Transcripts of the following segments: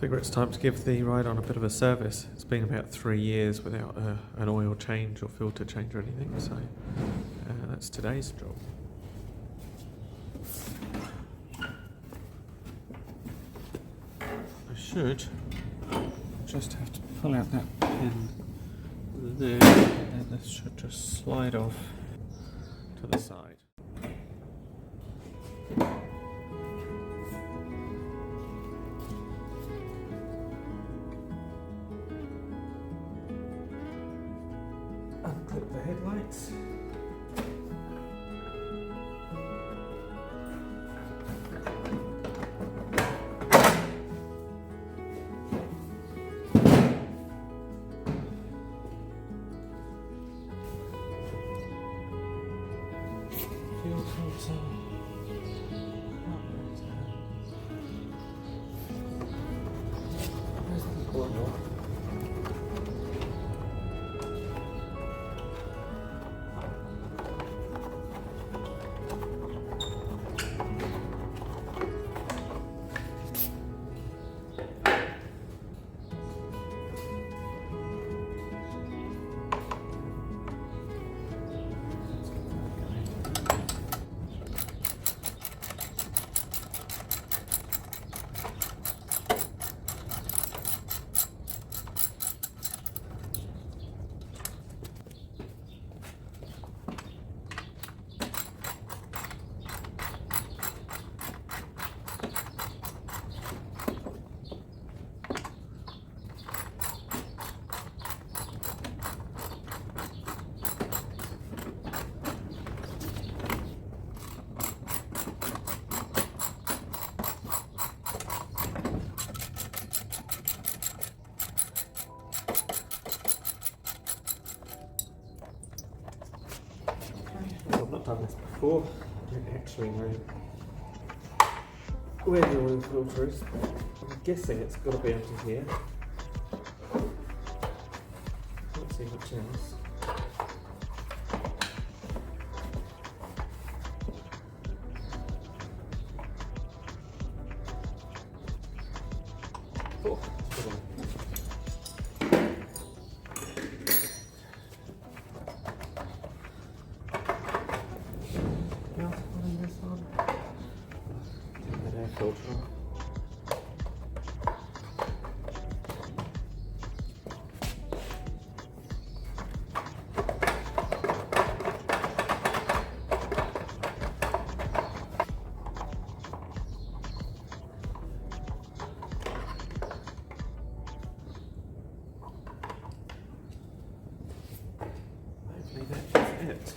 Figure it's time to give the ride-on a bit of a service. It's been about 3 years without an oil change or filter change or anything, so that's today's job. I should just have to pull out that pin there, and then this should just slide off to the side. Unclip the headlights. Fuel filter. Where's the oil? I've not done this before. I don't actually know where the oil filter is. I'm guessing it's got to be under here. Let's see which ends. Oh, it's got filter. Hopefully that's it.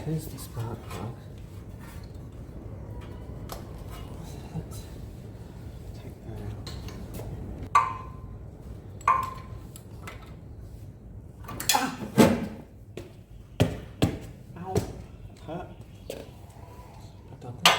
Here's the spark plug. Let's take that out. Ah! Ow! Hurt. I've done that.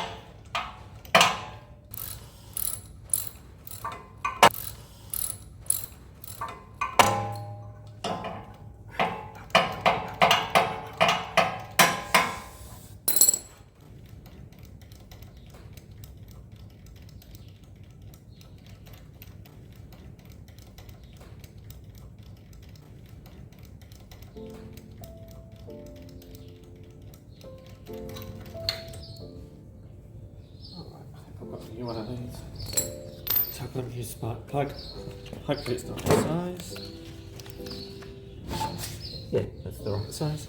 I've got a new one of these. So I've got a new spark plug. Hopefully it's the right size. Yeah, that's the right size.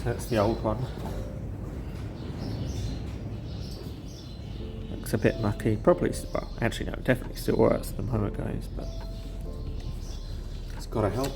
That's the old one. Looks a bit mucky. Probably, well, actually no, definitely still works the moment it goes, but it's got to help.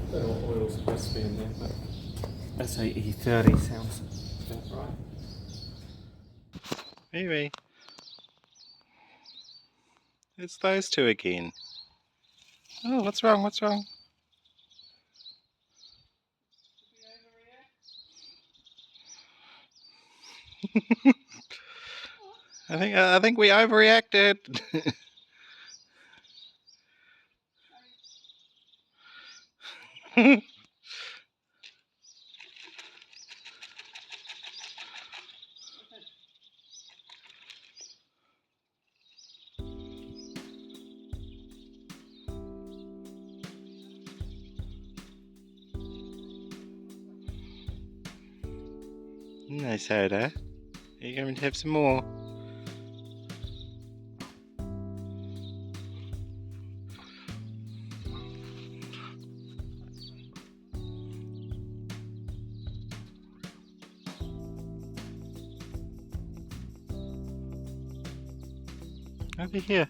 I don't know what oil's supposed to be in there, but S8030 sounds about right. Maybe. It's those two again. Oh, what's wrong? What's wrong? I think we overreacted. No soda. Are you going to have some more? Over here.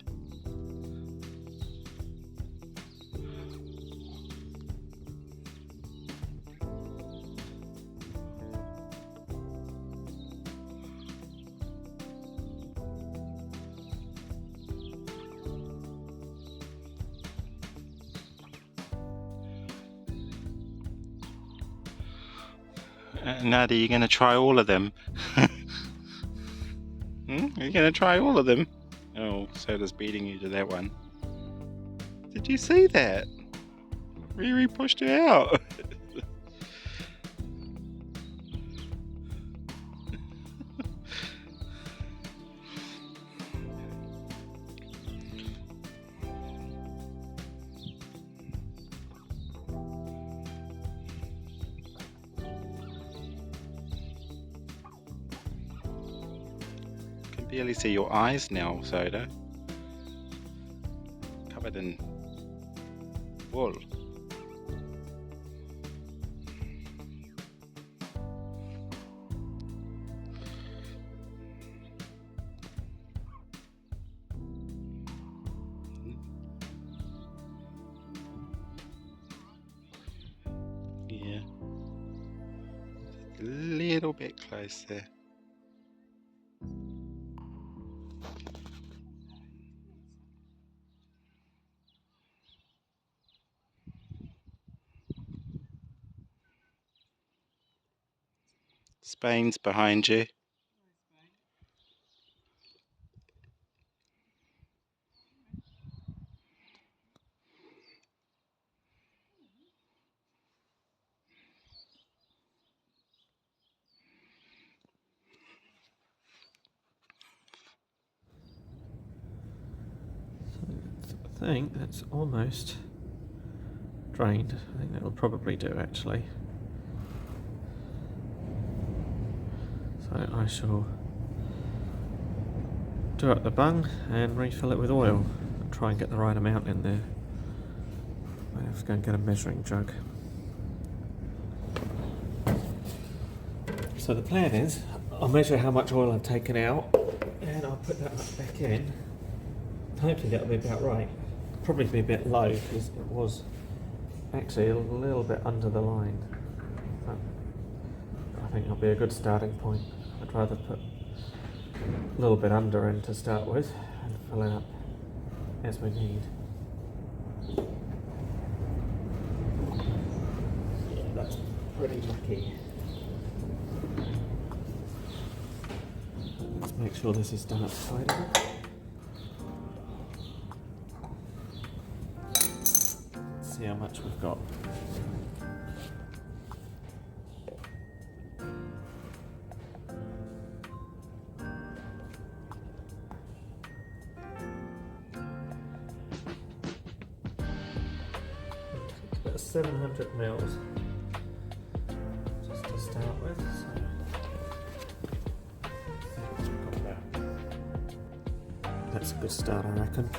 Nadia, you're going to try all of them? You're going to try all of them? Oh, Soda's beating you to that one. Did you see that? Riri pushed her out. Barely see your eyes now, Soda. Covered in wool. Yeah. Just a little bit closer. Spain's behind you. So I think that's almost drained. I think that'll probably do actually. So I shall do up the bung and refill it with oil and try and get the right amount in there. I have to go and get a measuring jug. So the plan is I'll measure how much oil I've taken out and I'll put that back in. Hopefully that'll be about right. Probably be a bit low because it was actually a little bit under the line. But I think that'll be a good starting point. I'd rather put a little bit under in to start with and fill it up as we need. Yeah, pretty mucky. Let's make sure this is done up tight enough. Let's see how much we've got. About 700 mils just to start with. So got that. That's a good start, I reckon.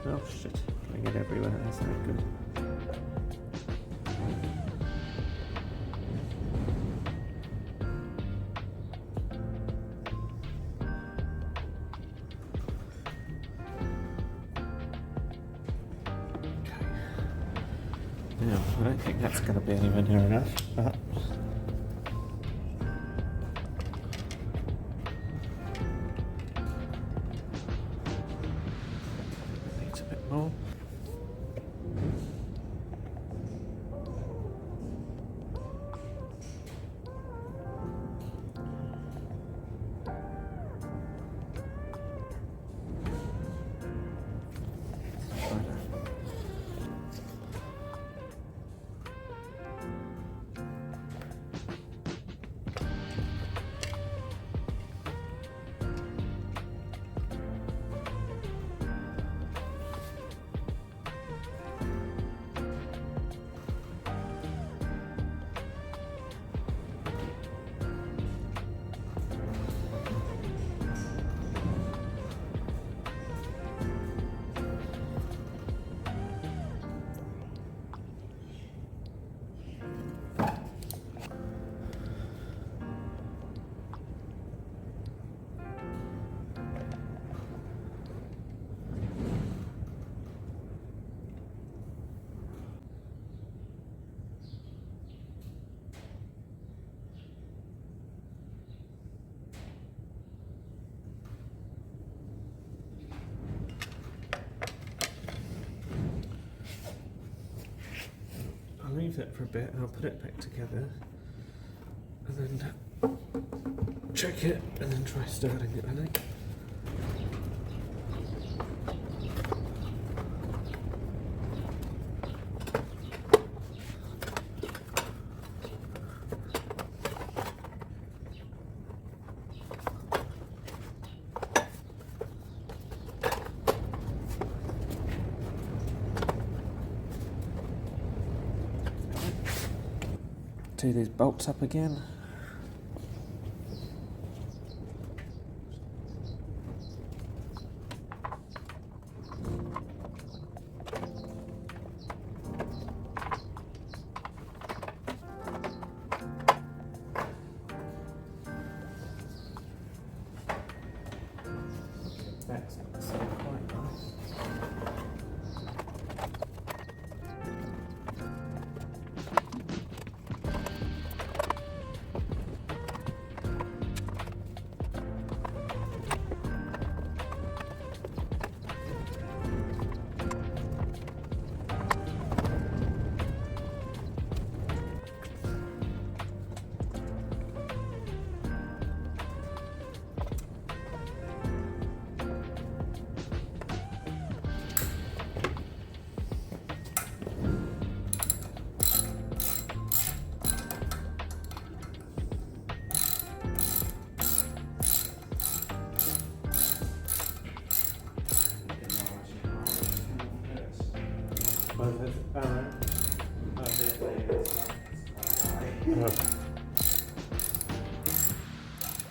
Oh shit, putting it everywhere, that's not good. Now, I don't think that's going to be anywhere near enough, but needs a bit more. I'll leave it for a bit and I'll put it back together and then check it and then try starting it, I think. Tee these bolts up again. That's quite nice.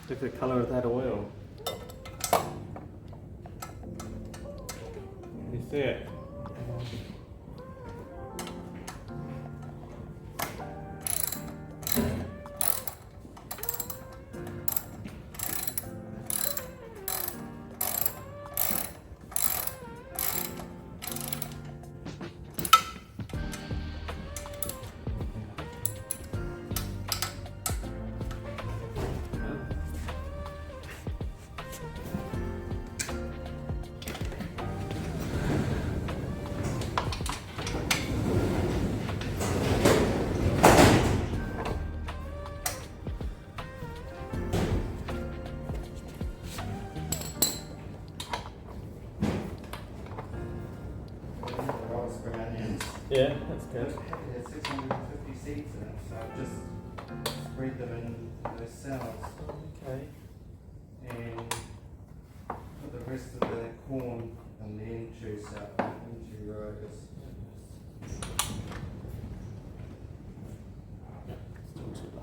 Look at the colour of that oil. Can you see it? for onions. Yeah, that's It good. has 650 seeds in it, so I've just spread them in those cells Okay. and put the rest of the corn in the into cell, into rows. Still too low.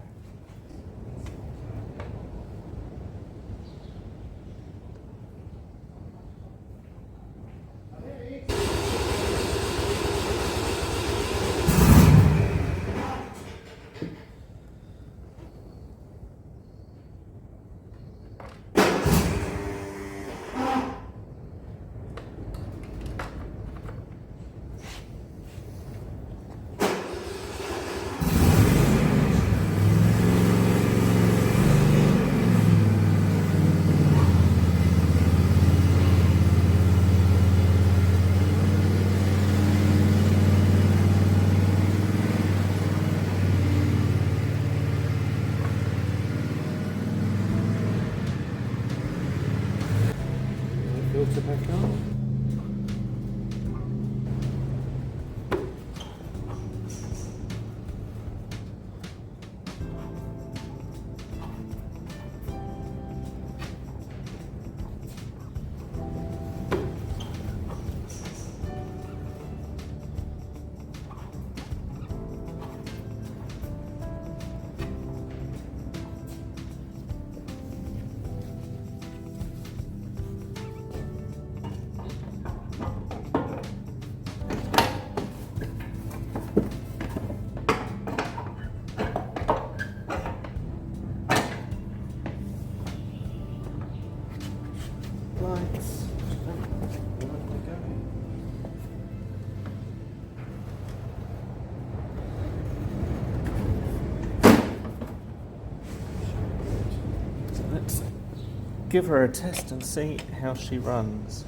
Filter back on. Lights. So let's give her a test and see how she runs.